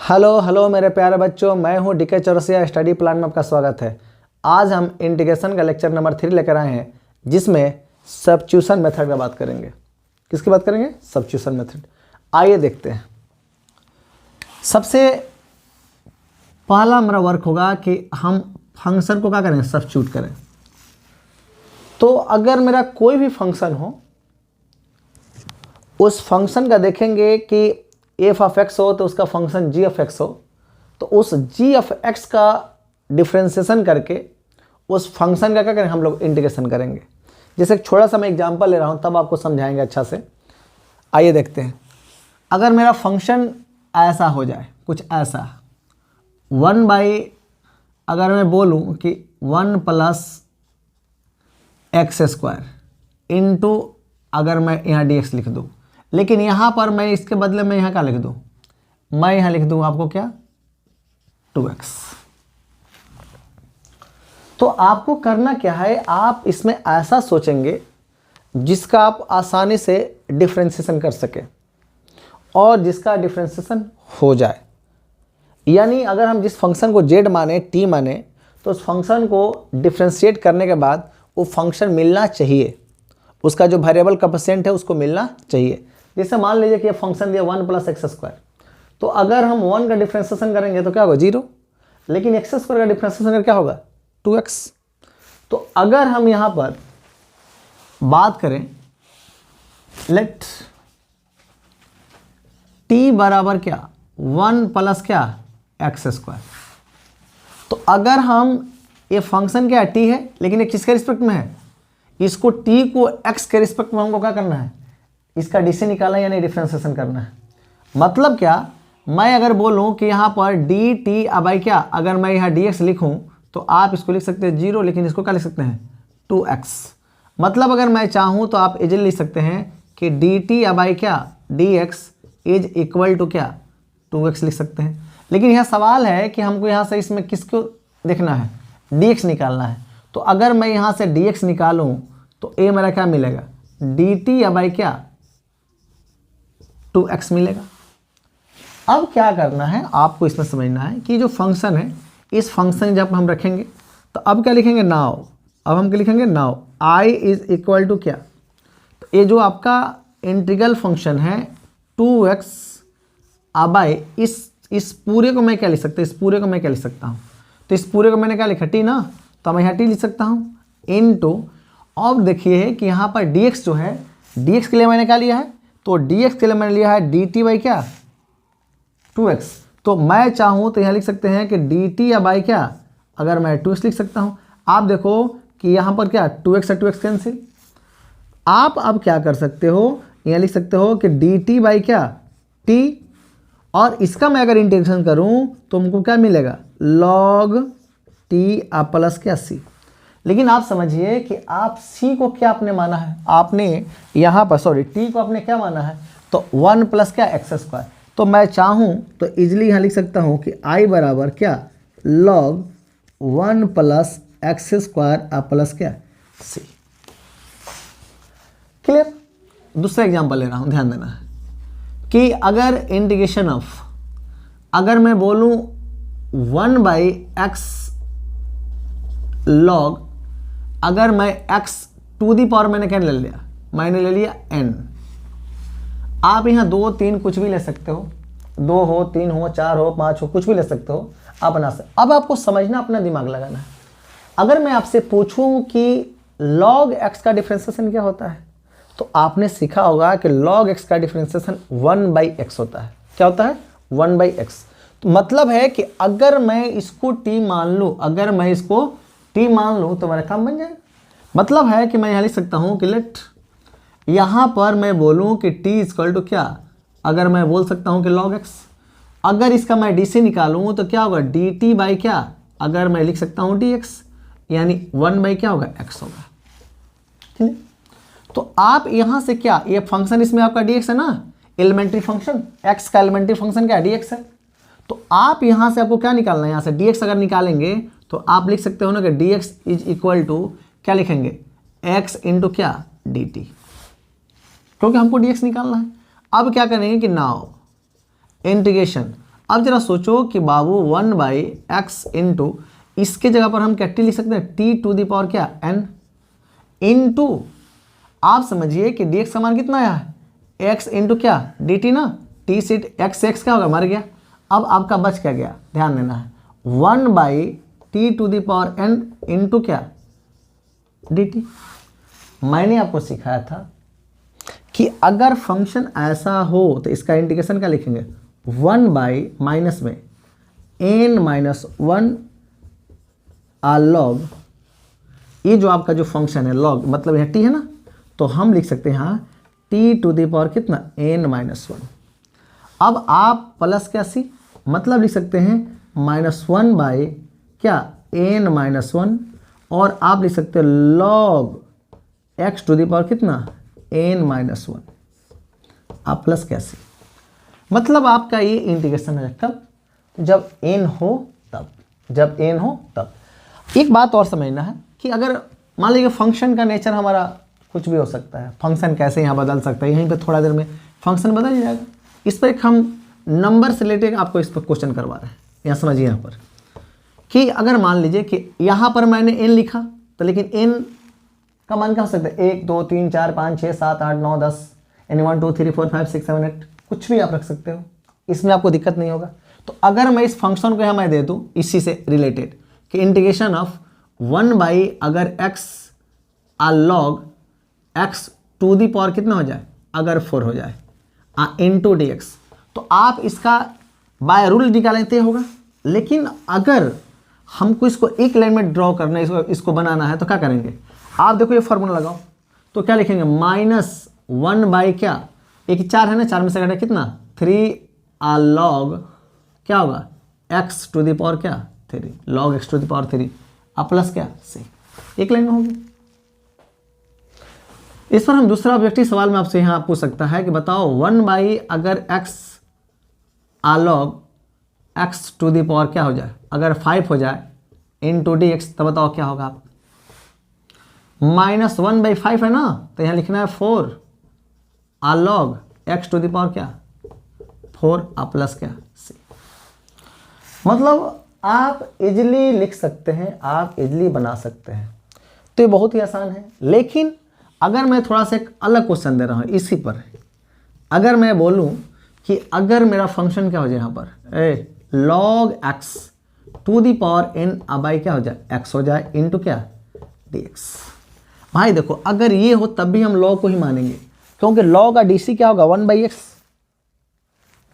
Hello hello मेरे प्यारे बच्चों, मैं हूं डीके चौरसिया। स्टडी प्लान में आपका स्वागत है। आज हम इंटीग्रेशन का लेक्चर नंबर 3 लेकर आए हैं, जिसमें सब्स्टिट्यूशन मेथड का बात करेंगे। किसकी बात करेंगे? Substitution method. आइए देखते हैं। सबसे पहला हमारा वर्क होगा कि हम फंक्शन को क्या करेंगे? सब्स्टिट्यूट करें। तो अगर मेरा कोई भी फंक्शन हो, उस फंक्शन का देखेंगे कि एफ ऑफ एक्स हो तो उसका फंक्शन जी ऑफ एक्स हो, तो उस जी ऑफ एक्स का डिफ्रेंसिएशन करके उस फंक्शन का क्या करेंगे? हम लोग इंटीग्रेशन करेंगे। जैसे एक छोटा सा मैं एग्जांपल ले रहा हूँ, तब आपको समझाएंगे अच्छा से। आइए देखते हैं। अगर मेरा फंक्शन ऐसा हो जाए, कुछ ऐसा 1/, अगर मैं बोलूँ कि 1 + x² इंटू, अगर मैं यहाँ dx लिख दूँ, लेकिन यहाँ पर मैं इसके बदले में यहाँ क्या लिख दूँ? मैं यहाँ लिख दूँ आपको क्या? 2x। तो आपको करना क्या है? आप इसमें ऐसा सोचेंगे जिसका आप आसानी से डिफ्रेंशिएशन कर सके और जिसका डिफ्रेंशिएशन हो जाए। यानी अगर हम जिस फंक्शन को z माने, t माने, तो उस फंक्शन को डिफ्रेंशिएट करने के बाद वो फंक्शन मिलना चाहिए, उसका जो वेरिएबल कोएफिशिएंट है उसको मिलना चाहिए। जैसे मान लीजिए कि ये फंक्शन दिया 1 + x², तो अगर हम 1 का डिफ्रेंशिएशन करेंगे तो क्या होगा? 0। लेकिन x² का डिफ्रेंशिएशन करके क्या होगा? 2x। तो अगर हम यहाँ पर बात करें, लेट t बराबर क्या? 1 + क्या? x²। तो अगर हम ये फंक्शन क्या है? t है, लेकिन ये किसके रिस्पेक्ट में है? इसको t को x के रिस्पेक्ट में हमको क्या करना है? इसका डीसी निकालना, यानी डिफ्रेंशिएशन करना है। मतलब क्या? मैं अगर बोलूं कि यहाँ पर dt क्या, अगर मैं यहाँ dx लिखूं तो आप इसको लिख सकते हैं 0, लेकिन इसको क्या लिख सकते हैं? 2x। मतलब अगर मैं चाहूँ तो आप इजीली लिख सकते हैं कि dt क्या? dx इज इक्वल टू क्या? 2x लिख सकते हैं। लेकिन यह सवाल है कि हमको यहाँ से इसमें किसको देखना है? dx निकालना है। तो अगर मैं यहाँ से dx निकालूं तो a मेरा क्या मिलेगा? dt क्या? 2x मिलेगा। अब क्या करना है आपको इसमें समझना है कि जो फंक्शन है, इस फंक्शन जब हम रखेंगे तो अब क्या लिखेंगे? नाउ। अब हम क्या लिखेंगे? Now i is equal to क्या? तो ये जो आपका इंटीग्रल फंक्शन है 2x, अब इस पूरे को मैं क्या लिख सकता हूँ? इस पूरे को मैं क्या लिख सकता हूँ? तो इस पूरे को मैंने क्या लिखा? t ना, तो मैं यहाँ t लिख सकता हूँ इनटू। अब देखिए कि यहाँ पर dx जो है, dx के लिए मैंने क्या लिया है? तो dx के लिए मैंने लिया है dt क्या? 2x। तो मैं चाहूँ तो यहाँ लिख सकते हैं कि dt क्या? अगर मैं 2x लिख सकता हूँ। आप देखो कि यहाँ पर क्या 2x से 2x कैंसिल। आप अब क्या कर सकते हो? यहाँ लिख सकते हो कि dt क्या? t, और इसका मैं अगर इंटीग्रेशन करूँ तो हमको क्या मिलेगा? log t प्लस क्या c। लेकिन आप समझिए कि आप c को क्या आपने माना है? आपने यहाँ पर t को आपने क्या माना है? तो 1 + क्या? x²। तो मैं चाहूँ तो इजीली यहाँ लिख सकता हूँ कि i बराबर क्या? log 1 + x² प्लस क्या? c। क्लियर? दूसरा एग्जांपल ले रहा हूँ, ध्यान देना है कि अगर इंटीग्रेशन ऑफ, अगर मैं बोलूँ 1/x log, अगर मैं x टू दी पावर मैंने क्या ले लिया? मैंने ले लिया n। आप यहाँ 2, 3 कुछ भी ले सकते हो, 2 हो, 3 हो, 4 हो, 5 हो, कुछ भी ले सकते हो अपना से। अब आपको समझना, अपना दिमाग लगाना है। अगर मैं आपसे पूछूं कि log x का डिफ्रेंशिएशन क्या होता है, तो आपने सीखा होगा कि log x का डिफ्रेंशिएशन 1/x होता है। क्या होता है? 1/x। तो मतलब है कि अगर मैं इसको t मान लूँ, अगर मैं इसको t मान लूँ तो मेरा काम बन जाएगा। मतलब है कि मैं यहाँ लिख सकता हूँ कि लेट, यहाँ पर मैं बोलूँ कि t इक्वल टू क्या? अगर मैं बोल सकता हूँ कि log x, अगर इसका मैं डी से निकालूँ तो क्या होगा? dt क्या? अगर मैं लिख सकता हूँ dx, यानी 1/ क्या होगा? x होगा। ठीक है? तो आप यहाँ से क्या, ये फंक्शन इसमें आपका dx है ना, एलिमेंट्री फंक्शन, x का एलिमेंट्री फंक्शन क्या? dx है। तो आप यहाँ से आपको क्या निकालना है? यहाँ से dx अगर निकालेंगे तो आप लिख सकते हो ना कि dx इज इक्वल टू क्या लिखेंगे? x इंटू क्या? dt, क्योंकि हमको dx निकालना है। अब क्या करेंगे कि नाउ इंटीग्रेशन, अब जरा सोचो कि बाबू 1/x इंटू, इसके जगह पर हम क्या टी लिख सकते हैं, टी टू द पावर क्या n इंटू, आप समझिए कि dx का मान कितना आया, x इंटू क्या dt ना, t से x क्या होगा, मर गया। अब आपका बच क्या गया, ध्यान देना है, 1/t to the power n into क्या dt। मैंने आपको सिखाया था कि अगर फंक्शन ऐसा हो तो इसका इंटीग्रेशन क्या लिखेंगे, 1 माइनस में n-1 log, ये जो आपका जो फंक्शन है log मतलब यह t है ना, तो हम लिख सकते हैं यहाँ t टू द पावर कितना n-1। अब आप प्लस क्या c मतलब लिख सकते हैं -1 क्या n-1, और आप लिख सकते हैं log x to the power कितना n-1, आप प्लस क्या c, मतलब आपका ये इंटीग्रेशन है कब, जब n हो तब, जब n हो तब। एक बात और समझना है कि अगर मान लीजिए फंक्शन का नेचर हमारा कुछ भी हो सकता है, फंक्शन कैसे यहाँ बदल सकता है, यहीं पे थोड़ा देर में फंक्शन बदल जाएगा। इस पर एक हम नंबर से रिलेटेड आपको इस पर क्वेश्चन करवा रहे हैं। यहाँ समझिए यहाँ पर कि अगर मान लीजिए कि यहाँ पर मैंने n लिखा, तो लेकिन n का मान क्या हो सकता है, 1 2 3 4 5 6 7 8 9 10, यानी 1 2 3 4 5 6 7 8, कुछ भी आप रख सकते हो, इसमें आपको दिक्कत नहीं होगा। तो अगर मैं इस फंक्शन को यहाँ मैं दे दूँ इसी से रिलेटेड कि इंटीग्रेशन ऑफ 1 अगर x log x to the power कितना हो जाए, अगर 4 हो जाए इंटू डी एक्स, तो आप इसका बाय रूल निकालते होगा। लेकिन अगर हमको इसको एक लाइन में ड्रॉ करना है, इसको बनाना है, तो क्या करेंगे, आप देखो ये फार्मूला लगाओ, तो क्या लिखेंगे -1 क्या, एक 4 है ना, 4 में से घटा कितना 3 log क्या होगा x टू द पावर क्या 3, log x to the power 3 अब प्लस क्या c, एक लाइन में होगी। इस पर हम दूसरा ऑब्जेक्टिव सवाल में आपसे यहाँ पूछ सकता है कि बताओ 1 अगर x log x to the power क्या हो जाए, अगर 5 हो जाए इंटू डी एक्स, तो बताओ क्या होगा। आप -1/5 है ना, तो यहाँ लिखना है 4 log x to the power क्या 4 प्लस क्या c। मतलब आप इजली लिख सकते हैं, आप इजली बना सकते हैं, तो ये बहुत ही आसान है। लेकिन अगर मैं थोड़ा सा एक अलग क्वेश्चन दे रहा हूँ इसी पर, अगर मैं बोलूँ कि अगर मेरा फंक्शन क्या हो जाए यहाँ पर log x to the power n अब क्या हो जाए x हो जाए इंटू क्या dx। भाई देखो अगर ये हो तब भी हम log को ही मानेंगे, क्योंकि log का dc क्या होगा 1/x,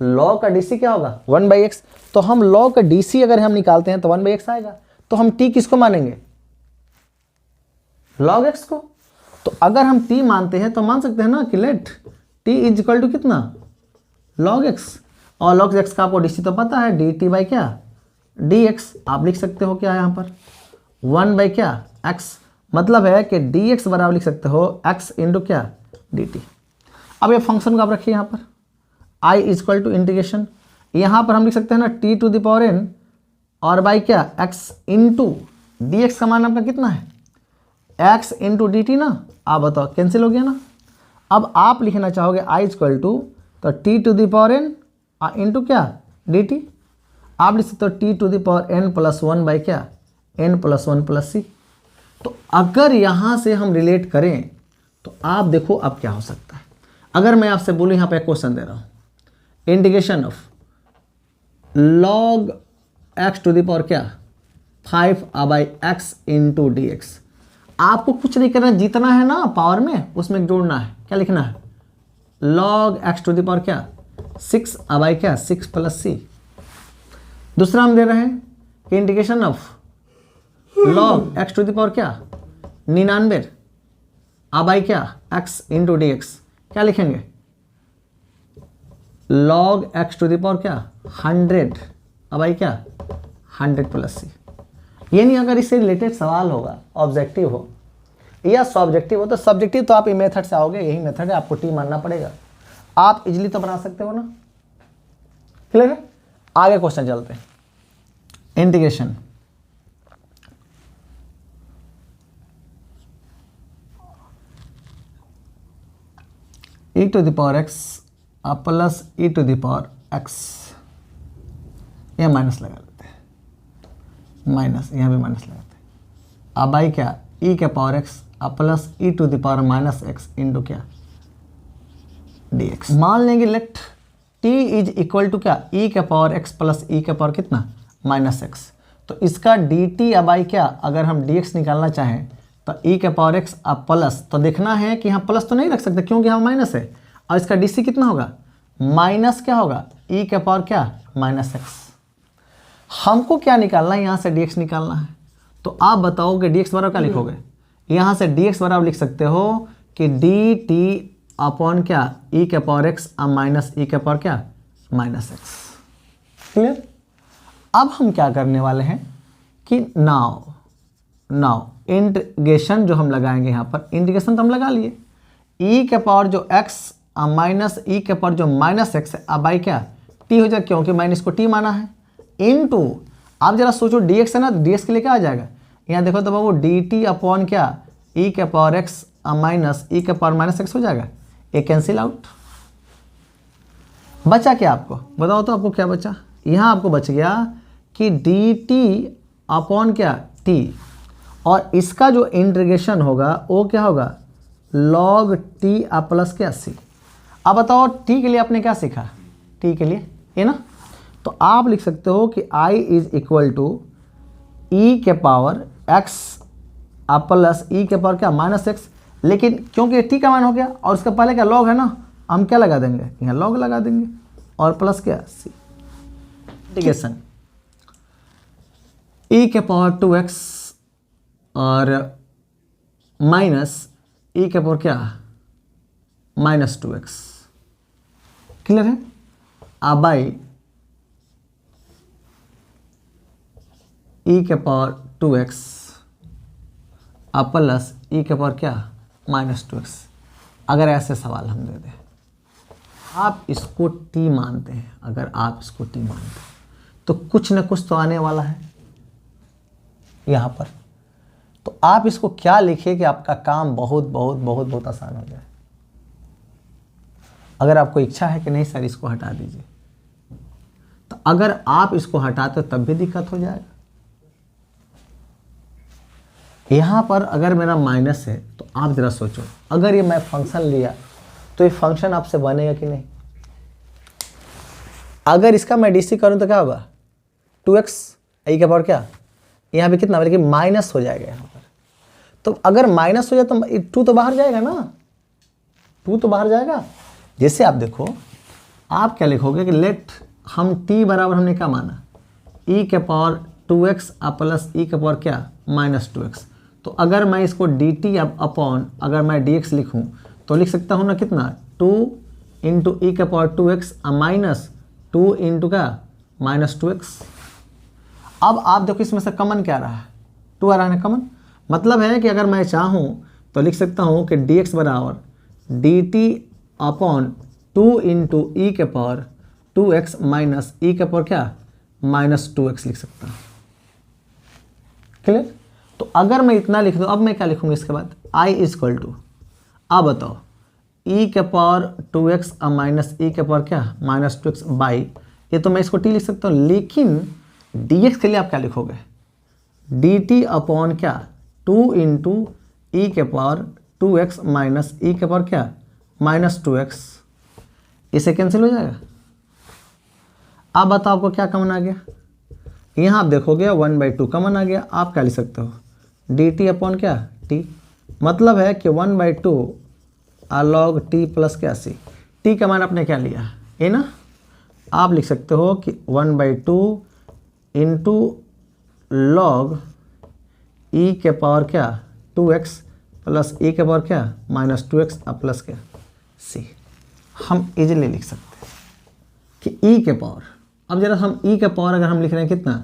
log का dc क्या होगा 1/x, तो हम log का dc अगर हम निकालते हैं तो 1/x आएगा। तो हम t किसको मानेंगे, log x को। तो अगर हम t मानते हैं तो मान सकते हैं ना कि let t is equal to कितना log x, और log x का आपको dc तो पता है dt बाई क्या dx, आप लिख सकते हो क्या यहाँ पर 1 क्या x, मतलब है कि dx बराबर लिख सकते हो x इंटू क्या dt। अब ये फंक्शन को आप रखिए यहाँ पर i is equal to integration, यहाँ पर हम लिख सकते हैं ना t to the power n और बाई क्या x इंटू dx का मान आपका कितना है x इंटू डी टी ना, आप बताओ कैंसिल हो गया ना। अब आप लिखना चाहोगे i इक्वल टू तो t to the power n into क्या डी टी, आप लिख सकते हो t to the power n plus 1 by क्या n प्लस 1 प्लस c। तो अगर यहाँ से हम रिलेट करें तो आप देखो अब क्या हो सकता है। अगर मैं आपसे बोलूँ यहाँ पे क्वेश्चन दे रहा हूँ, integration of log x to the power क्या 5 by x into d x, आपको कुछ नहीं करना, जितना है ना पावर में उसमें जोड़ना है। क्या लिखना है log x to the power क्या 6 बाई क्या 6 प्लस c। दूसरा हम दे रहे हैं कि integration of log x to the power क्या 99 बाई क्या x इंटू डी एक्स, क्या लिखेंगे log x to the power क्या 100 बाई क्या 100 प्लस c। यानी अगर इससे रिलेटेड सवाल होगा, ऑब्जेक्टिव हो या सब्जेक्टिव हो, तो सब्जेक्टिव तो आप ये मेथड से आओगे, यही मेथड है, आपको टी मानना पड़ेगा, आप इजीली तो बना सकते हो ना। क्लियर है, आगे क्वेश्चन चलते हैं। Integration e to the power x plus e to the power x यहाँ माइनस लगा लेते हैं, माइनस, यहाँ भी माइनस लगाते हैं। अब आई क्या, ई के पावर एक्स अब plus e to the power minus x into क्या, डी एक्स। मान लेंगे let t is equal to क्या, ई के पावर एक्स प्लस ई के पावर कितना, माइनस एक्स। तो इसका डी टी अब आई क्या, अगर हम डी एक्स निकालना चाहें तो ई के पावर एक्स अब प्लस, तो देखना है कि यहाँ प्लस तो नहीं रख सकते क्योंकि यहाँ माइनस है, और इसका डी सी कितना होगा, माइनस क्या होगा, ई के पावर क्या, माइनस एक्स। हमको क्या निकालना है, यहाँ से डी एक्स निकालना है। तो आप बताओ कि डी एक्स बराबर क्या लिखोगे, यहाँ से डी एक्स बराबर लिख सकते हो कि डी टी अपॉन क्या, ई के पावर एक्स अब माइनस ई के पावर क्या, माइनस एक्स। क्लियर। अब हम क्या करने वाले हैं कि नाउ इंटीग्रेशन जो हम लगाएंगे यहाँ पर, इंटीग्रेशन तो हम लगा लिए, ई के पावर जो एक्स माइनस ई के पावर जो माइनस एक्स है अब आई क्या, टी हो जाएगा क्योंकि मैंने इसको टी माना है, इनटू, आप जरा सोचो डी एक्स है ना, डी एक्स के लिए क्या आ जाएगा, यहाँ देखो तो बाबू डी टी अपॉन क्या, ई के पावर एक्स माइनस ई के पावर माइनस एक्स हो जाएगा, ये कैंसिल आउट। बचा क्या आपको, बताओ तो आपको क्या बचा, यहाँ आपको बच गया कि डी टी अपॉन क्या, टी, और इसका जो इंटीग्रेशन होगा वो क्या होगा, लॉग टी प्लस क्या सी। अब बताओ टी के लिए आपने क्या सीखा, टी के लिए ये ना, तो आप लिख सकते हो कि आई इज इक्वल टू ई के पावर एक्स प्लस ई के पावर क्या, माइनस एक्स। लेकिन क्योंकि टी का मान हो गया और उसका पहले क्या लॉग है ना, हम क्या लगा देंगे, यहाँ लॉग लगा देंगे और प्लस क्या, सी। इंटीग्रेशन ई के पावर 2x और माइनस ई के पावर क्या, माइनस 2x। क्लियर है। अब आई ई के पावर 2x अब प्लस ई के पावर क्या, माइनस 2x। अगर ऐसे सवाल हम दे दें, आप इसको t मानते हैं, अगर आप इसको t मानते हैं तो कुछ न कुछ तो आने वाला है यहाँ पर, तो आप इसको क्या लिखिए कि आपका काम बहुत बहुत बहुत बहुत आसान हो जाए। अगर आपको इच्छा है कि नहीं सर इसको हटा दीजिए, तो अगर आप इसको हटाते हो तब भी दिक्कत हो जाएगा। यहाँ पर अगर मेरा माइनस है तो आप ज़रा सोचो, अगर ये मैं फंक्शन लिया तो ये फंक्शन आपसे बनेगा कि नहीं। अगर इसका मैं डीसी करूँ तो क्या होगा, 2x ई के पावर क्या, यहाँ पे कितना, लेकिन माइनस हो जाएगा यहाँ पर। तो अगर माइनस हो जाए तो 2 तो बाहर जाएगा ना, 2 तो बाहर जाएगा। जैसे आप देखो, आप क्या लिखोगे कि लेट हम t बराबर हमने क्या माना, ई के पावर 2x प्लस ई के पावर क्या, माइनस 2x। तो अगर मैं इसको dt अपॉन अगर मैं dx लिखूं तो लिख सकता हूं ना कितना, 2 इंटू ई के पावर 2x माइनस 2 इंटू का माइनस 2x। अब आप देखो इसमें से कॉमन क्या रहा है, 2 आ रहा है कॉमन, मतलब है कि अगर मैं चाहूं तो लिख सकता हूं कि dx बराबर dt अपॉन 2 इंटू ई के पावर 2x माइनस ई के पावर क्या, माइनस 2x लिख सकता हूं। क्लियर। तो अगर मैं इतना लिख दूँ, अब मैं क्या लिखूंगा इसके बाद, i इज इक्वल टू, अब बताओ e के पावर 2x माइनस ई के पावर क्या, माइनस 2x बाई, ये तो मैं इसको t लिख सकता हूँ, लेकिन dx के लिए आप क्या लिखोगे, dt अपॉन क्या, 2 इंटू ई के पावर 2x माइनस ई के पावर क्या, माइनस 2x। इसे कैंसिल हो जाएगा। अब बताओ आपको क्या कॉमन आ गया, यहाँ आप देखोगे 1/2 कॉमन आ गया। आप क्या लिख सकते हो, dt अपॉन क्या, t, मतलब है कि 1/2 लॉग t प्लस क्या c। t का मान आपने क्या लिया, ये ना, आप लिख सकते हो कि 1/2 इंटू लॉग e के पावर क्या 2x प्लस e के पावर क्या माइनस 2x प्लस क्या c। हम इजीली लिख सकते हैं कि e के पावर, अब जरा हम e के पावर अगर हम लिख रहे हैं कितना,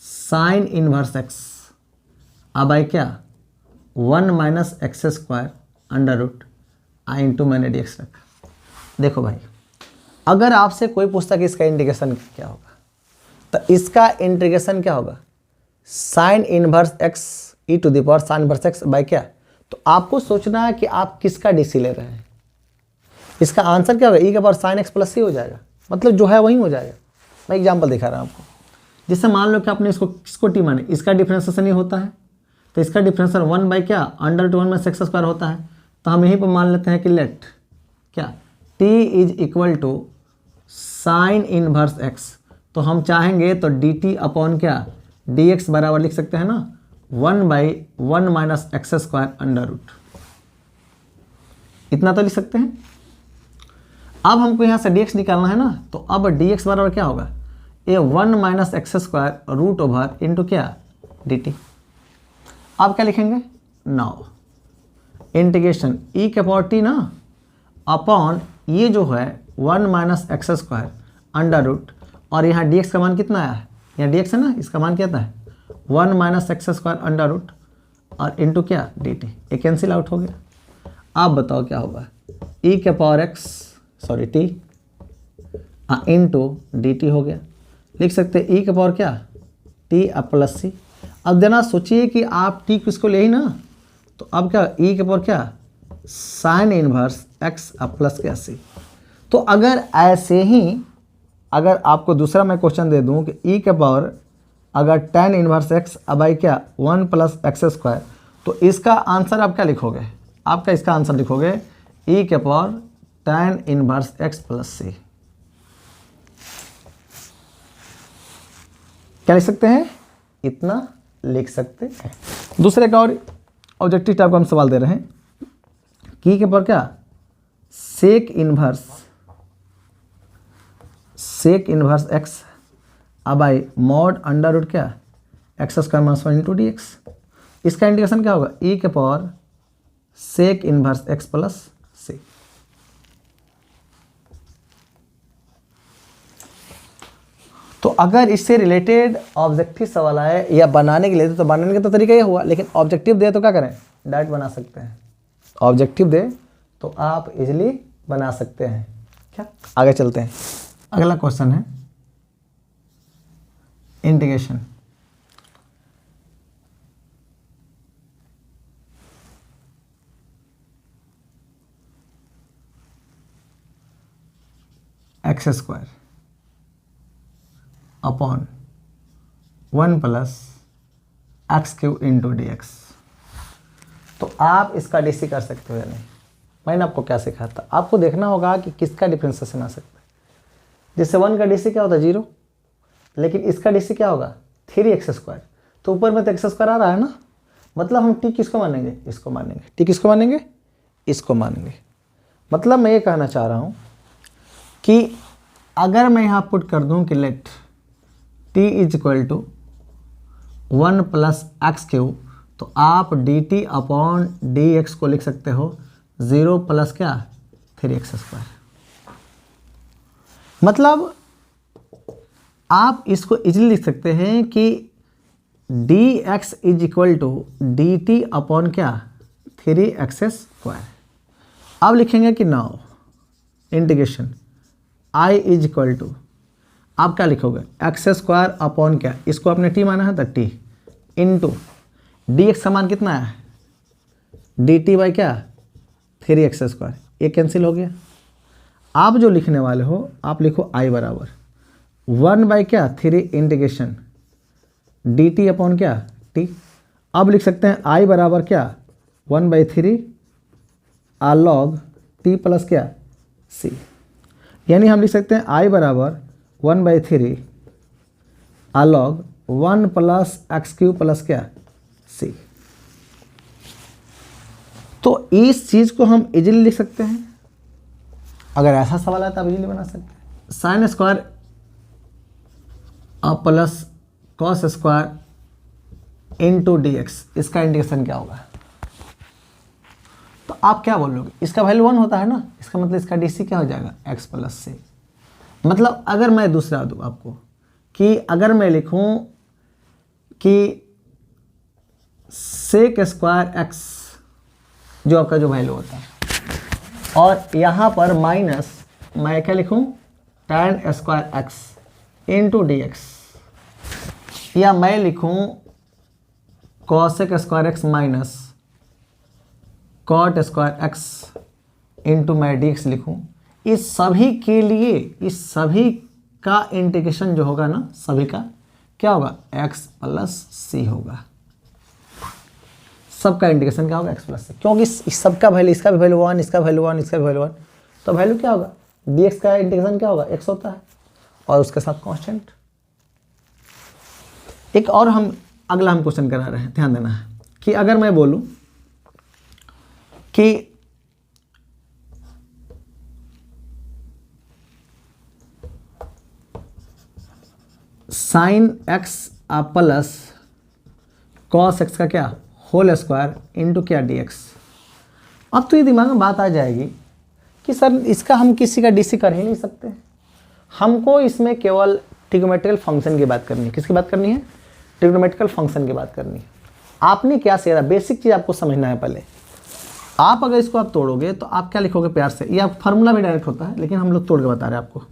साइन इनवर्स x, अब आई क्या 1 minus x square under root I into मैंने डी एक्स रखा। देखो भाई, अगर आपसे कोई पूछता कि इसका इंटीग्रेशन क्या होगा, तो इसका इंटीग्रेशन क्या होगा, sine inverse x e to the power sine inverse x by क्या। तो आपको सोचना है कि आप किसका डीसी ले रहे हैं। इसका आंसर क्या होगा, ई के पावर साइन एक्स प्लस सी हो जाएगा, मतलब जो है वही हो जाएगा। मैं एग्जाम्पल दिखा रहा हूँ आपको। जैसे मान लो कि आपने इसको किसको टी माने, इसका डिफरेंशिएशन ही होता है, तो इसका डिफरेंशिएशन 1 बाई क्या √1 में सेक्स स्क्वायर होता है। तो हम यहीं पर मान लेते हैं कि लेट क्या t is equal to sine inverse x, तो हम चाहेंगे तो dt अपॉन क्या dx बराबर लिख सकते हैं ना 1/1 माइनस एक्स स्क्वायर √, इतना तो लिख सकते हैं। अब हमको यहाँ से dx निकालना है ना, तो अब dx बराबर क्या होगा, ये 1 minus x square root over into क्या dt। अब क्या लिखेंगे, नाउ इंटीग्रेशन e के पावर t ना अपॉन ये जो है 1 माइनस एक्स स्क्वायर √, और यहाँ dx का मान कितना आया है, यहाँ dx है ना, इसका मान क्या था 1 माइनस एक्स स्क्वायर √ और इंटू क्या dt, ये कैंसिल आउट हो गया। आप बताओ क्या होगा, e के power x sorry t into dt हो गया। लिख सकते e के पावर क्या t प्लस c। अब देना सोचिए कि आप t किसको ले ही ना, तो अब क्या e के पावर क्या साइन इनवर्स x प्लस क्या c। तो अगर ऐसे ही अगर आपको दूसरा मैं क्वेश्चन दे दूं कि e के पावर अगर tan इनवर्स x अब आई क्या 1 प्लस एक्स स्क्वायर, तो इसका आंसर आप क्या लिखोगे, आपका इसका आंसर लिखोगे e के power tan inverse x plus c। क्या लिख सकते हैं, इतना लिख सकते हैं। दूसरे का और ऑब्जेक्टिव टाइप का हम सवाल दे रहे हैं कि e के पावर क्या सेक इनवर्स x अब आई मॉड √ क्या x square minus 1 into d x. इसका इंटीग्रेशन क्या होगा, e के power sec inverse x plus c। तो अगर इससे रिलेटेड ऑब्जेक्टिव सवाल आए या बनाने के लिए तो बनाने का तो तरीका ये हुआ, लेकिन ऑब्जेक्टिव दे तो क्या करें, डायरेक्ट बना सकते हैं। ऑब्जेक्टिव दे तो आप इजीली बना सकते हैं। क्या, आगे चलते हैं। अगला क्वेश्चन है integration x square upon 1 plus x cube into d x. तो आप इसका डीसी कर सकते हो या नहीं, मैंने आपको क्या सिखाया था, आपको देखना होगा कि किसका डिफरेंशिएशन आ सकता है। जैसे 1 का डीसी क्या होता है 0, लेकिन इसका डीसी क्या होगा 3x स्क्वायर, तो ऊपर में तो एक्स स्क्वायर आ रहा है ना, मतलब हम टी किसको मानेंगे, इसको मानेंगे। टी किसको मानेंगे, इसको मानेंगे। मतलब मैं ये कहना चाह रहा हूँ कि अगर मैं यहाँ पुट कर दूँ कि let t is equal to 1 plus x cube, तो आप dt अपॉन dx को लिख सकते हो 0 प्लस क्या 3x स्क्वायर। मतलब आप इसको इजीली लिख सकते हैं कि dx is equal to dt upon क्या 3x स्क्वायर। अब लिखेंगे कि now integration i is equal to, आप क्या लिखोगे एक्स स्क्वायर अपॉन क्या, इसको आपने t माना है तो t इंटू dx समान कितना है dt बाई क्या 3x स्क्वायर, ये कैंसिल हो गया। आप जो लिखने वाले हो आप लिखो i बराबर 1 बाई क्या 3 इंटीग्रेशन dt अपॉन क्या t। अब लिख सकते हैं i बराबर क्या 1/3 log t प्लस क्या c, यानी हम लिख सकते हैं i बराबर 1/3 log 1 plus x cube plus क्या c। तो इस चीज़ को हम इजीली लिख सकते हैं। अगर ऐसा सवाल है तो आप इजीली बना सकते हैं। Sine square plus cos square into d x, इसका इंटीग्रेशन क्या होगा, तो आप क्या बोलोगे, इसका वैल्यू 1 होता है ना, इसका मतलब इसका डी सी क्या हो जाएगा एक्स प्लस से। मतलब अगर मैं दूसरा दूँ आपको कि अगर मैं लिखूँ कि सेक स्क्वायर एक्स जो आपका जो वैल्यू होता है, और यहाँ पर माइनस मैं क्या लिखूँ tan square x into d x, या मैं लिखूँ cosec square x minus cot square x into मैं डी एक्स लिखूँ। इस सभी के लिए इस सभी का इंटीग्रेशन जो होगा ना, सभी का क्या होगा, x प्लस सी होगा। सबका इंटीग्रेशन क्या होगा, x प्लस सी, क्योंकि इस सबका वैल्यू, इसका भी वैल्यू 1, इसका वैल्यू 1, इसका भी वैल्यू 1, तो वैल्यू क्या होगा, dx का इंटीग्रेशन क्या होगा, x होता है और उसके साथ कांस्टेंट। एक और हम अगला हम क्वेश्चन करा रहे हैं, ध्यान देना है कि अगर मैं बोलूं कि sine x plus cos x का क्या होल स्क्वायर इंटू क्या dx। अब तो ये दिमाग में बात आ जाएगी कि सर इसका हम किसी का डीसी कर ही नहीं सकते, हमको इसमें केवल ट्रिग्नोमेट्रिकल फंक्शन की बात करनी है। किसकी बात करनी है, ट्रिग्नोमेट्रिकल फंक्शन की बात करनी है। आपने क्या सीखा, बेसिक चीज़ आपको समझना है पहले। आप अगर इसको आप तोड़ोगे तो आप क्या लिखोगे प्यार से, ये आप फार्मूला भी डायरेक्ट होता है लेकिन हम लोग तोड़ के बता रहे हैं आपको।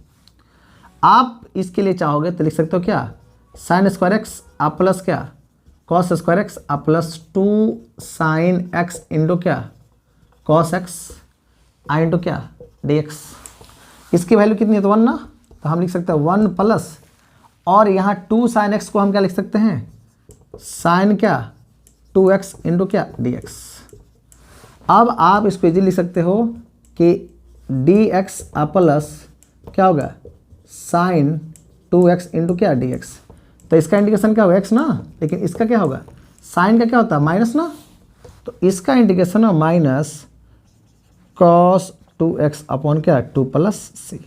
आप इसके लिए चाहोगे तो लिख सकते हो क्या, साइन स्क्वायर एक्स आप प्लस क्या कॉस स्क्वायर एक्स आप प्लस 2 साइन एक्स इंटू क्या कॉस एक्स आई इंटू क्या dx। इसकी वैल्यू कितनी है तो 1 ना, तो हम लिख सकते हैं 1 प्लस, और यहाँ 2 साइन एक्स को हम क्या लिख सकते हैं, साइन क्या 2x इंटू क्या dx। अब आप इसको इजीली लिख सकते हो कि dx प्लस क्या होगा साइन 2x इंटू क्या dx। तो इसका इंटीग्रेशन क्या होगा x ना, लेकिन इसका क्या होगा, साइन का क्या होता है माइनस ना, तो इसका इंटीग्रेशन है माइनस कॉस 2x अपॉन क्या 2 प्लस सी।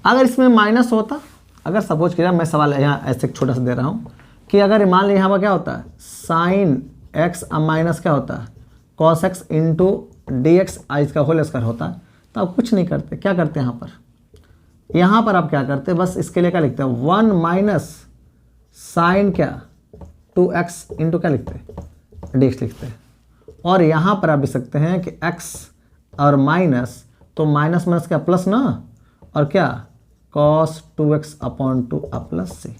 अगर इसमें माइनस होता, अगर सपोज किया मैं सवाल यहाँ ऐसे छोटा सा दे रहा हूँ कि अगर मान लीजिए यहाँ पर क्या होता है साइन x माइनस क्या होता है cos x into d x इसका होल स्क्वायर होता है, तो आप कुछ नहीं करते, क्या करते हैं यहाँ पर आप क्या करते हैं, बस इसके लिए क्या लिखते हैं 1 माइनस साइन क्या 2x इंटू क्या लिखते हैं dx लिखते हैं। और यहाँ पर आप लिख सकते हैं कि x और माइनस, तो माइनस माइनस क्या प्लस ना, और क्या cos 2x upon 2 plus c.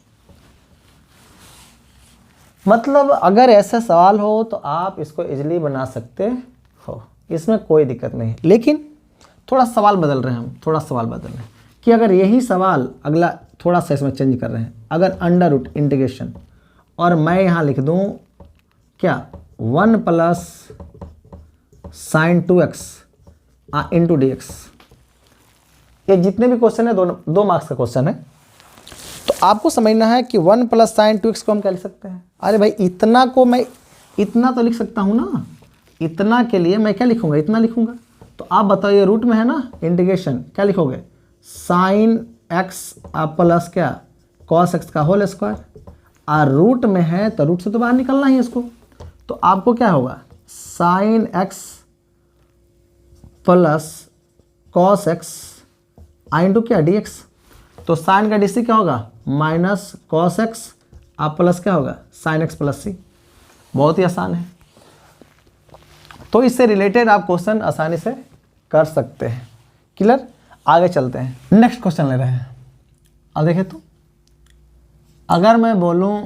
मतलब अगर ऐसा सवाल हो तो आप इसको इजीली बना सकते हो, इसमें कोई दिक्कत नहीं। लेकिन थोड़ा सवाल बदल रहे हैं हम, थोड़ा सवाल बदल रहे हैं कि अगर यही सवाल अगला थोड़ा सा इसमें चेंज कर रहे हैं, अगर अंडर रूट इंटीग्रेशन और मैं यहाँ लिख दूँ क्या 1 plus sign 2x into dx। ये जितने भी क्वेश्चन है 2 मार्क्स का क्वेश्चन है, तो आपको समझना है कि 1 प्लस साइन 2x को हम क्या लिख सकते हैं। अरे भाई इतना को मैं इतना तो लिख सकता हूँ ना, इतना के लिए मैं क्या लिखूँगा, इतना लिखूँगा। तो आप बताओ ये रूट में है ना, इंटीग्रेशन क्या लिखोगे साइन x प्लस क्या कॉस x का होल स्क्वायर, और रूट में है तो रूट से तो बाहर निकलना ही इसको, तो आपको क्या होगा sine x plus cos x into क्या dx। तो साइन का dc क्या होगा माइनस कॉस x आप प्लस क्या होगा साइन x प्लस सी। बहुत ही आसान है, तो इससे रिलेटेड आप क्वेश्चन आसानी से कर सकते हैं। क्लियर, आगे चलते हैं, नेक्स्ट क्वेश्चन ले रहे हैं। अब देखें तो अगर मैं बोलूं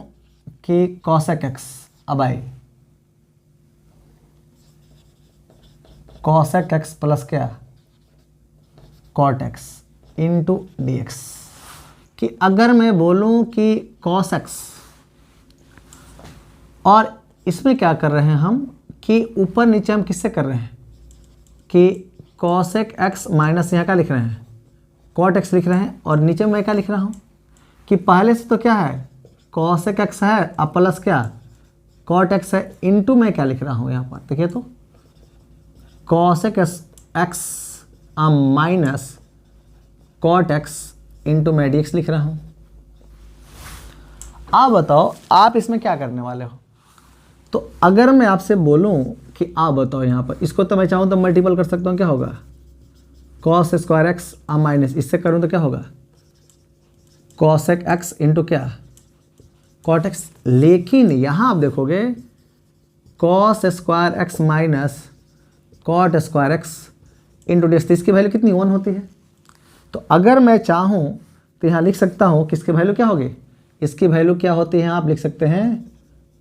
कि cosec x, अब आई cosec x प्लस क्या cot x इंटू dx, कि अगर मैं बोलूं कि cos x, और इसमें क्या कर रहे हैं हम कि ऊपर नीचे हम किससे कर रहे हैं कि cosec x माइनस यहाँ क्या लिख रहे हैं cot x लिख रहे हैं, और नीचे मैं क्या लिख रहा हूँ कि पहले से तो क्या है cosec x है अब प्लस क्या cot x है, इंटू मैं क्या लिख रहा हूँ यहाँ पर देखिए तो cosec x minus cot x into मैं dx लिख रहा हूँ। आप बताओ आप इसमें क्या करने वाले हो। तो अगर मैं आपसे बोलूं कि आप बताओ यहाँ पर, इसको तो मैं चाहूँ तो मल्टीपल कर सकता हूँ, क्या होगा cos स्क्वायर एक्स माइनस इससे करूँ तो क्या होगा cosec x इंटू क्या cot x। लेकिन यहाँ आप देखोगे cos square x minus cot square x into dx, इसकी वैल्यू कितनी 1 होती है। तो अगर मैं चाहूँ तो यहाँ लिख सकता हूँ किसकी वैल्यू क्या होगी, इसकी वैल्यू क्या होती है, आप लिख सकते हैं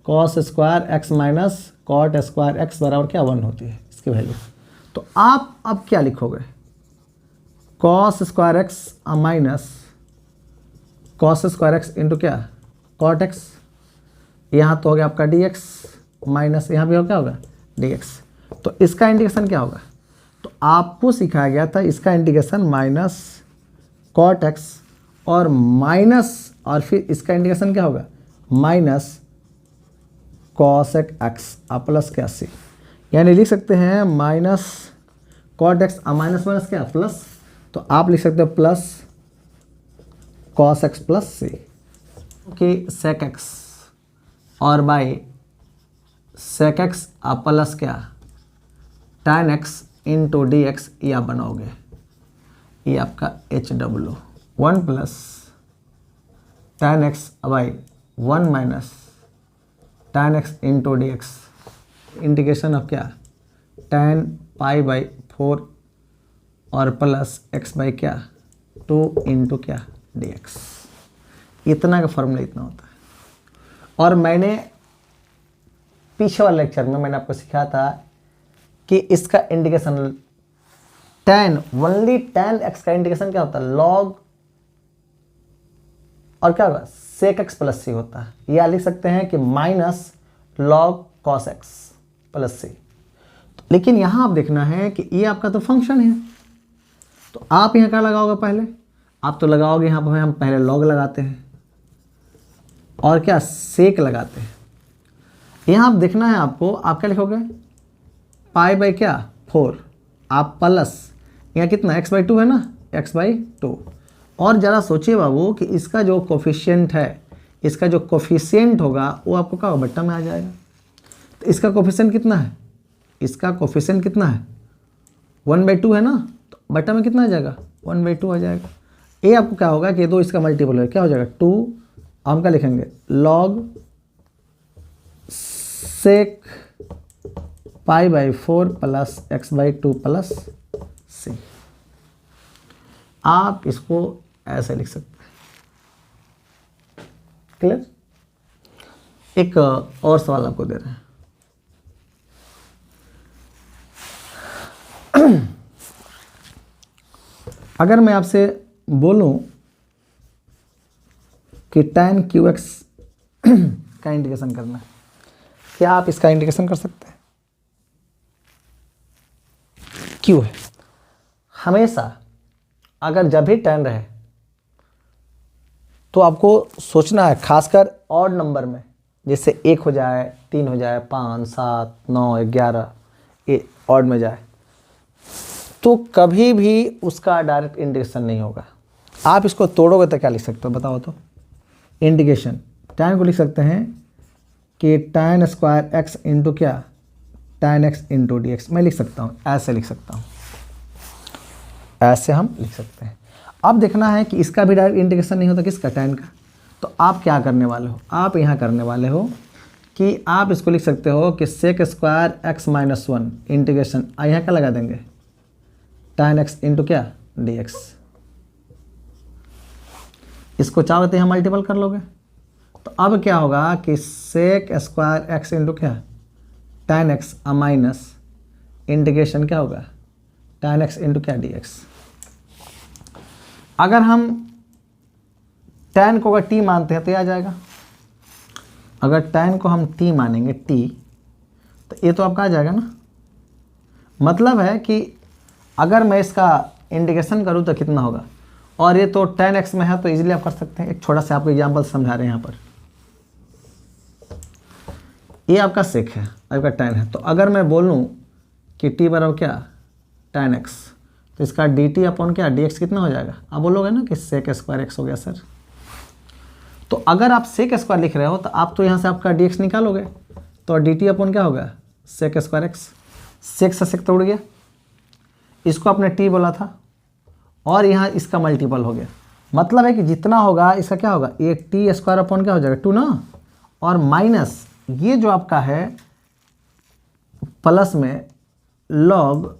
cos square x minus cot square x बराबर क्या 1 होती है इसकी वैल्यू। तो आप अब क्या लिखोगे cos square x minus cos square x into क्या कॉट एक्स, यहाँ तो हो गया आपका डी एक्स माइनस यहाँ भी हो क्या होगा डी एक्स। तो इसका इंटीग्रेशन क्या होगा, तो आपको सिखाया गया था इसका इंटीग्रेशन माइनस कॉट एक्स और माइनस और फिर इसका इंटीग्रेशन क्या होगा माइनस कॉसेक एक्स प्लस क्या सी, यानी लिख सकते हैं minus cot x minus minus क्या प्लस, तो आप लिख सकते हो plus cos x plus c कि सेक एक्स और बाई सेक एक्स प्लस क्या tan x into d x, ये आप बनाओगे, ये आपका H W 1 plus tan x by 1 minus tan x into d x, integration of क्या tan पाई बाई 4 और प्लस x बाई क्या 2 इंटू क्या डी एक्स। इतना का फॉर्मूला इतना होता है। और मैंने पीछे वाले लेक्चर में मैंने आपको सिखाया था कि इसका integration tan only tan x का इंटीग्रेशन क्या होता है log और क्या होगा sec x प्लस सी होता है, या लिख सकते हैं कि minus log cos x plus c. लेकिन यहां आप देखना है कि ये आपका तो फंक्शन है, तो आप यहां क्या लगाओगे, पहले आप तो लगाओगे यहां पर हम पहले log लगाते हैं और क्या sec लगाते हैं। यहां आप देखना है आपको, आप क्या लिखोगे पाई बाई क्या 4 आप प्लस यहाँ कितना x बाई 2 है ना x बाई 2, और ज़रा सोचिए बाबू कि इसका जो कोफिशिएंट है, इसका जो कोफिशिएंट होगा वो आपको क्या बट्टा में आ जाएगा। तो इसका कोफिशिएंट कितना है, इसका कोफिशिएंट कितना है 1/2 है ना, तो बट्टा में कितना आ जाएगा 1/2 आ जाएगा। ये आपको क्या होगा कि दो इसका मल्टीपल है, क्या हो जाएगा 2, हम क्या लिखेंगे log sec pi by 4 plus x by 2 plus c. आप इसको ऐसे लिख सकते हैं। क्लियर। एक और सवाल आपको दे रहे हैं। अगर मैं आपसे बोलूं कि tan QX का इंटीग्रेशन करना है, क्या आप इसका इंटीग्रेशन कर सकते हैं। क्यों है, हमेशा अगर जब भी tan रहे तो आपको सोचना है, खासकर ऑड नंबर में, जैसे 1 हो जाए 3 हो जाए 5 7 9 11 ये ऑड में जाए, तो कभी भी उसका डायरेक्ट इंटीग्रेशन नहीं होगा। आप इसको तोड़ोगे तो क्या लिख सकते हो बताओ तो, इंटीग्रेशन tan को लिख सकते हैं कि tan स्क्वायर एक्स इंटू क्या tan x into d x. मैं लिख सकता हूँ, ऐसे लिख सकता हूँ, ऐसे हम लिख सकते हैं। अब देखना है कि इसका भी डायरेक्ट इंटीग्रेशन नहीं होता किसका tan का, तो आप क्या करने वाले हो, आप यहाँ करने वाले हो कि आप इसको लिख सकते हो कि sec square x minus 1 integration, यहाँ क्या लगा देंगे tan एक्स इंटू क्या डी एक्स। इसको चाहो तो यहाँ मल्टीपल कर लोगे, तो अब क्या होगा कि सेक स्क्वायर एक्स इंटू क्या tan एक्स माइनस इंटीग्रेशन क्या होगा tan एक्स इंटू क्या डी एक्स। अगर हम tan को अगर t मानते हैं तो ये आ जाएगा, अगर tan को हम t मानेंगे t, तो ये तो आपका आ जाएगा ना। मतलब है कि अगर मैं इसका इंटीग्रेशन करूँ तो कितना होगा, और ये तो tan एक्स में है तो इजीली आप कर सकते हैं। एक छोटा सा आपको एग्जांपल समझा रहे हैं यहाँ पर, ये आपका सेक है, आपका tan है, तो अगर मैं बोलूँ कि t बराबर क्या tan एक्स, तो इसका डी टी अपॉन क्या डी एक्स कितना हो जाएगा। आप बोलोगे ना कि सेक स्क्वायर एक्स हो गया सर, तो अगर आप सेक स्क्वायर लिख रहे हो तो आप तो यहाँ से आपका डी एक्स निकालोगे, तो डी टी अपॉन क्या होगा सेक स्क्वायर एक्स। सेक से सेक तोड़ गया, इसको आपने टी बोला था और यहाँ इसका मल्टीपल हो गया, मतलब है कि जितना होगा इसका क्या होगा, ये टी स्क्वायर अपॉन क्या हो जाएगा 2 ना, और माइनस ये जो आपका है प्लस में लॉग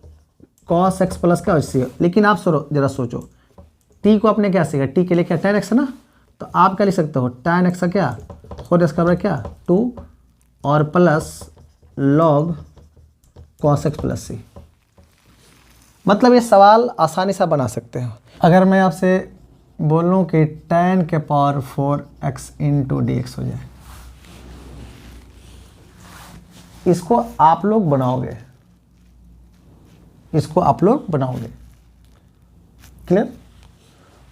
कॉस एक्स प्लस क्या हो सी। लेकिन आप जरा सोचो, टी को आपने क्या सीखा, टी के लिए क्या tan एक्स है ना, तो आप क्या लिख सकते हो tan एक्स का क्या 4 स्क्वायर क्या 2 और plus log cos x plus c. मतलब ये सवाल आसानी से बना सकते हो। अगर मैं आपसे बोलूँ कि tan के power 4x into d x हो जाए, इसको आप लोग बनाओगे, इसको आप लोग बनाओगे, क्लियर।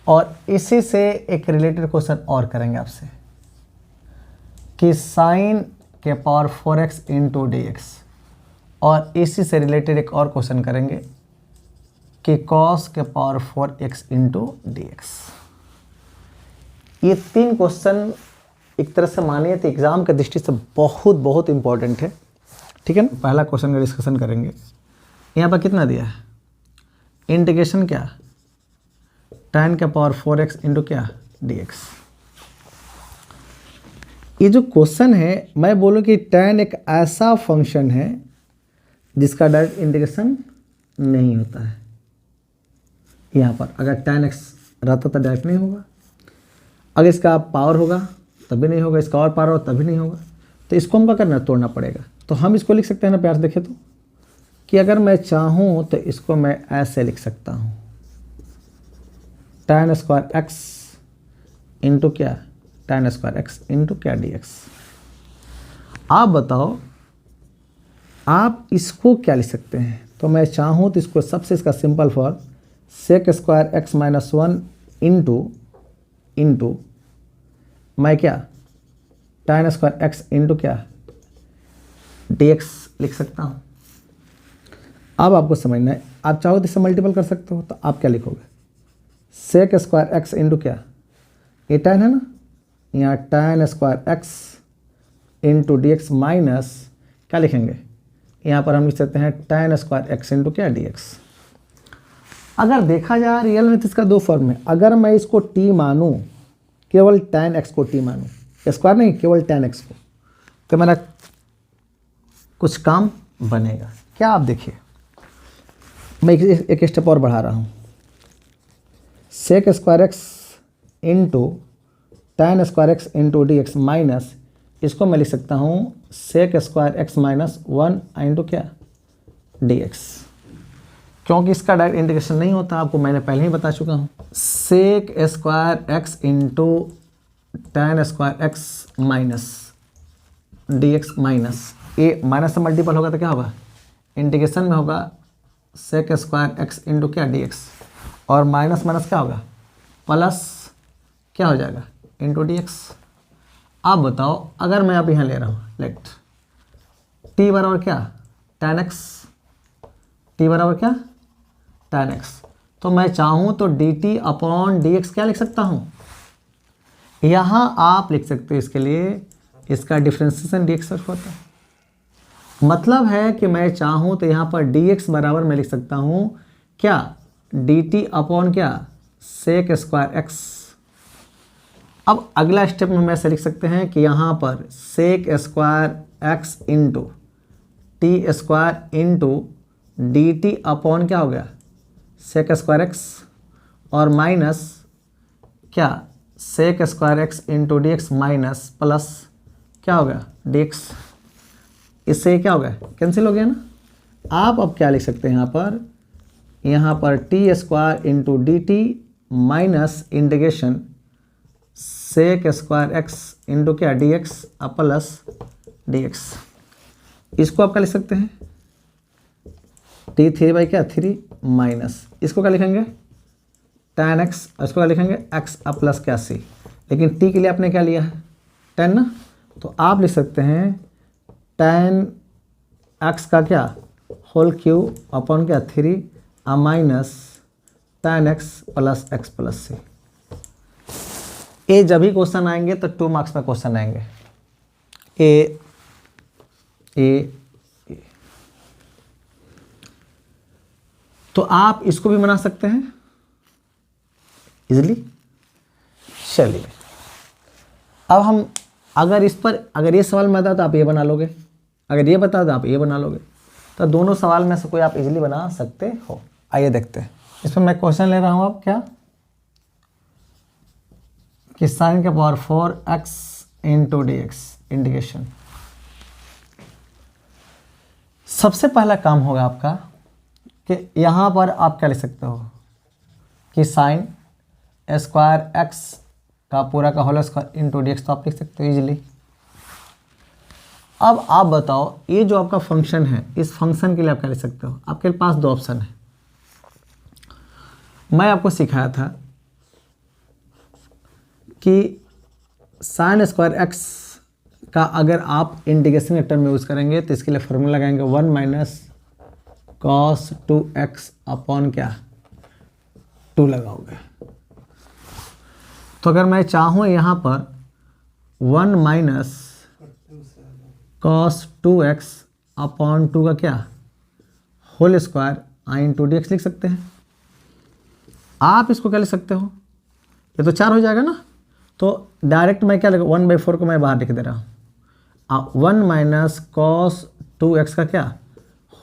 और इसी से एक रिलेटेड क्वेश्चन और करेंगे आपसे कि साइन के power 4x into d x, और इसी से रिलेटेड एक और क्वेश्चन करेंगे कि कॉस के power 4x into d x. ये 3 क्वेश्चन एक तरह से मानिए तो एग्जाम के दृष्टि से बहुत बहुत इंपॉर्टेंट है, ठीक है ना। पहला क्वेश्चन का डिस्कशन करेंगे। यहाँ पर कितना दिया है, इंटीग्रेशन क्या, tan के पावर 4x इंटू क्या डी एक्स। ये जो क्वेश्चन है, मैं बोलूँ कि tan एक ऐसा फंक्शन है जिसका डायरेक्ट इंटीग्रेशन नहीं होता है। यहाँ पर अगर tan x रहता तो डायरेक्ट नहीं होगा, अगर इसका पावर होगा तभी नहीं होगा, इसका और पावर होगा तभी नहीं होगा। तो इसको हमको करना तोड़ना पड़ेगा। तो हम इसको लिख सकते हैं ना, प्यार से देखें तो, कि अगर मैं चाहूँ तो इसको मैं ऐसे लिख सकता हूँ, tan स्क्वायर एक्स इंटू क्या tan स्क्वायर एक्स इंटू क्या डी एक्स। आप बताओ आप इसको क्या लिख सकते हैं। तो मैं चाहूँ तो इसको सबसे इसका simple form sec square x minus 1 into मैं क्या tan स्क्वायर एक्स इंटू क्या डी एक्स लिख सकता हूँ। अब आपको समझना है, आप चाहो तो इससे मल्टीपल कर सकते हो। तो आप क्या लिखोगे, सेक स्क्वायर एक्स इंटू क्या, ये tan है ना, यहाँ tan square x into d x minus क्या लिखेंगे, यहाँ पर हम लिख सकते हैं tan स्क्वायर एक्स इंटू क्या डी एक्स। अगर देखा जाए रियल में तो इसका 2 फॉर्म है। अगर मैं इसको t मानूँ, केवल tan x को t मानूँ, स्क्वायर नहीं, केवल tan x को, तो मेरा कुछ काम बनेगा क्या। आप देखिए, मैं एक स्टेप और बढ़ा रहा हूँ, sec square x into tan square x into d x minus, इसको मैं लिख सकता हूँ sec square x minus 1 into क्या डी एक्स, क्योंकि इसका डायरेक्ट इंटीग्रेशन नहीं होता, आपको मैंने पहले ही बता चुका हूँ। Sec square x into tan square x minus d x minus, ये माइनस से मल्टीपल होगा तो क्या होगा, इंटीग्रेशन में होगा सेक स्क्वायर एक्स इंटू क्या डी एक्स, और माइनस माइनस क्या होगा प्लस क्या हो जाएगा इंटू डी एक्स। आप बताओ अगर मैं अब यहाँ ले रहा हूँ लेट t बराबर क्या tan x, t बराबर क्या tan x, तो मैं चाहूँ तो dt अपॉन डी एक्स क्या लिख सकता हूँ। यहाँ आप लिख सकते हो इसके लिए इसका डिफ्रेंसिएशन डी एक्स होता है। मतलब है कि मैं चाहूँ तो यहाँ पर dx बराबर मैं लिख सकता हूँ क्या dt अपॉन क्या सेक स्क्वायर एक्स। अब अगला स्टेप में हम ऐसे लिख सकते हैं कि यहाँ पर sec square x into t square into d t upon क्या हो गया सेक स्क्वायर एक्स, और माइनस क्या sec square x into d x minus plus क्या हो गया डी एक्स। इससे क्या हो गया कैंसिल हो गया ना। आप अब क्या लिख सकते हैं यहाँ पर t square into d t minus integration sec square x into क्या d x plus d x. इसको आप क्या लिख सकते हैं टी 3 बाई क्या 3 माइनस, इसको क्या लिखेंगे tan एक्स, इसको क्या लिखेंगे एक्स प्लस क्या सी, लेकिन टी के लिए आपने क्या लिया है 10 ना, तो आप लिख सकते हैं tan एक्स का क्या होल क्यूब अपॉन क्या 3 माइनस tan एक्स प्लस सी। ये जब भी क्वेश्चन आएंगे तो 2 मार्क्स में क्वेश्चन आएंगे। ए तो आप इसको भी बना सकते हैं इजीली। चलिए अब हम अगर ये सवाल में आता तो आप ये बना लोगे, अगर ये बता तो आप ये बना लोगे, तो दोनों सवाल में से कोई आप इजीली बना सकते हो। आइए देखते हैं। इसमें मैं क्वेश्चन ले रहा हूँ अब क्या कि साइन के power 4x into d x integration. सबसे पहला काम होगा आपका कि यहाँ पर आप क्या लिख सकते हो कि साइन स्क्वायर एक्स का पूरा का whole square into d x, तो आप लिख सकते हो इजीली। अब आप बताओ ये जो आपका फंक्शन है, इस फंक्शन के लिए आप क्या लिख सकते हो? आपके पास दो ऑप्शन है। मैं आपको सिखाया था कि साइन स्क्वायर एक्स का अगर आप इंटीग्रेशन के टर्म में यूज़ करेंगे तो इसके लिए फॉर्मूला लगाएंगे 1 माइनस कॉस 2x अपॉन क्या 2 लगाओगे। तो अगर मैं चाहूँ यहाँ पर 1 माइनस कॉस 2x अपॉन 2 का क्या होल स्क्वायर आई इंटू डी एक्स लिख सकते हैं। आप इसको क्या लिख सकते हो? ये तो 4 हो जाएगा ना, तो डायरेक्ट मैं क्या लिखूँ? 1/4 को मैं बाहर लिख दे रहा हूँ। 1 माइनस कॉस 2x का क्या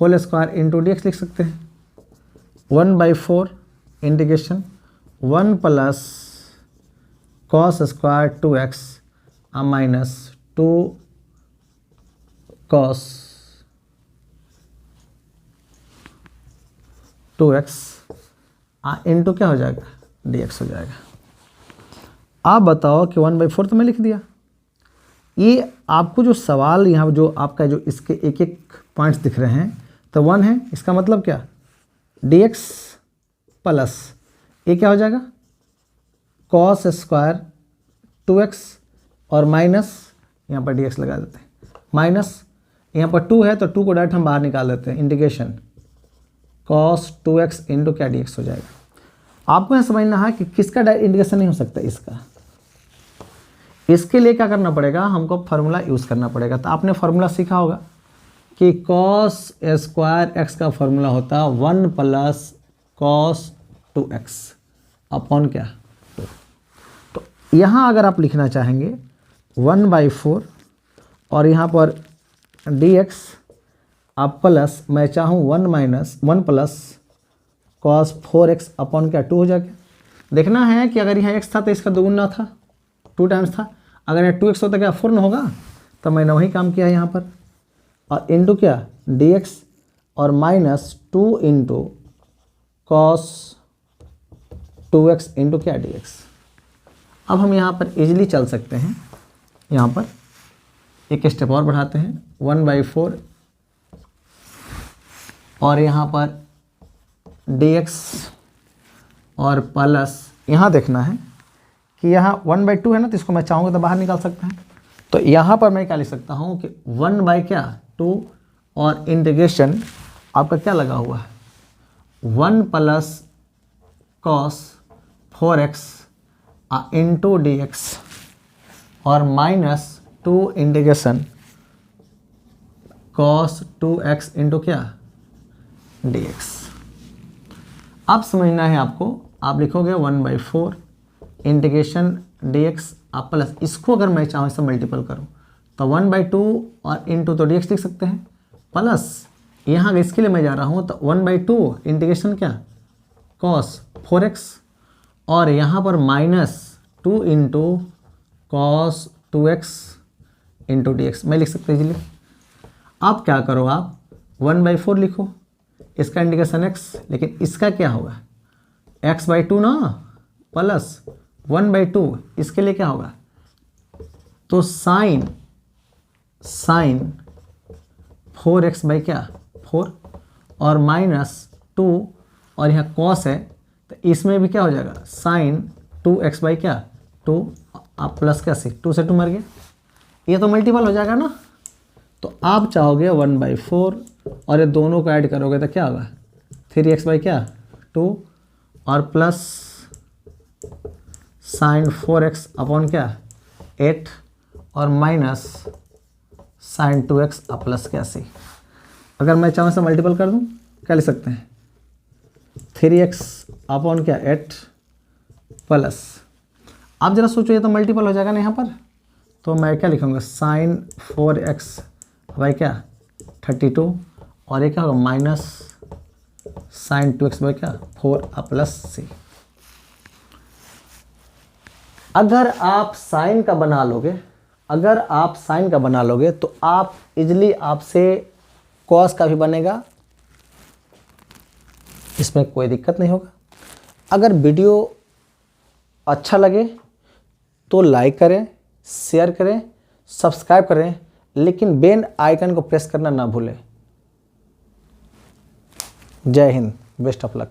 whole square into d x लिख सकते हैं। 1/4 integration 1 plus cos square 2x minus 2 cos 2x into क्या हो जाएगा dx हो जाएगा। आप बताओ कि 1/4 तो मैं लिख दिया। ये आपको जो सवाल यहाँ जो आपका जो इसके एक एक पॉइंट्स दिख रहे हैं, तो 1 है, इसका मतलब क्या dx प्लस ये क्या हो जाएगा कॉस स्क्वायर 2x और माइनस यहाँ पर dx लगा देते हैं, माइनस यहाँ पर 2 है तो 2 को डायरेक्ट हम बाहर निकाल देते हैं, इंटीग्रेशन cos 2x इंटू क्या dx हो जाएगा। आपको यहाँ समझना है कि किसका इंटीग्रेशन नहीं हो सकता, इसका। इसके लिए क्या करना पड़ेगा? हमको फार्मूला यूज़ करना पड़ेगा। तो आपने फार्मूला सीखा होगा कि cos स्क्वायर x का फार्मूला होता है 1 प्लस cos 2x अपॉन क्या 2। तो यहाँ अगर आप लिखना चाहेंगे 1/4 और यहाँ पर dx आप प्लस मैं चाहूँ 1 प्लस कॉस 4x अपॉन क्या 2 हो जाएगा। देखना है कि अगर यहाँ x था तो इसका दोगुना था, 2 टाइम्स था। अगर यहाँ 2x होता क्या 4 न होगा, तो मैंने वही काम किया यहाँ पर। और इंटू क्या dx और minus 2 into cos 2x into क्या dx। अब हम यहाँ पर इजीली चल सकते हैं। यहाँ पर एक स्टेप और बढ़ाते हैं 1/4 और यहाँ पर dx और प्लस यहाँ देखना है कि यहाँ 1/2 है ना, तो इसको मैं चाहूँगा तो बाहर निकाल सकते हैं। तो यहाँ पर मैं क्या लिख सकता हूँ कि 1/2 और इंटीग्रेशन आपका क्या लगा हुआ है 1 plus cos 4x into dx और minus 2 integration cos 2x into क्या dx। अब समझना है आपको, आप लिखोगे 1/4 इंटीग्रेशन dx आप प्लस इसको अगर मैं चाहूँ इससे मल्टीपल करूँ तो 1/2 और इंटू तो dx लिख सकते हैं, प्लस यहाँ इसके लिए मैं जा रहा हूँ तो 1/2 इंटीग्रेशन क्या cos 4x और यहाँ पर minus 2 into cos 2x into dx मैं लिख सकते इजीली। आप क्या करो, आप 1/4 लिखो, इसका इंटीग्रेशन x, लेकिन इसका क्या होगा x/2 ना, प्लस 1/2 इसके लिए क्या होगा तो साइन 4x बाई क्या 4 और माइनस 2 और यहाँ कॉस है तो इसमें भी क्या हो जाएगा साइन 2x बाई क्या 2 आप प्लस क्या 2 से 2 मर गया, ये तो मल्टीपल हो जाएगा ना। तो आप चाहोगे 1/4 और ये दोनों को ऐड करोगे तो क्या होगा 3x बाई क्या 2 और प्लस साइन 4x अपॉन क्या 8 और माइनस साइन 2x प्लस क्या c। अगर मैं चाहूँ से मल्टीपल कर दूँ क्या लिख सकते हैं 3x अपॉन क्या 8 प्लस, आप जरा सोचो ये तो मल्टीपल हो जाएगा ना यहाँ पर, तो मैं क्या लिखूँगा साइन 4x बाई क्या 32 और ये क्या होगा माइनस साइन 2x बाई क्या 4 प्लस c। अगर आप साइन का बना लोगे, अगर आप साइन का बना लोगे तो आप इजली आपसे कॉस का भी बनेगा, इसमें कोई दिक्कत नहीं होगा। अगर वीडियो अच्छा लगे तो लाइक करें, शेयर करें, सब्सक्राइब करें, लेकिन बेल आइकन को प्रेस करना ना भूलें। जय हिंद, बेस्ट ऑफ लक।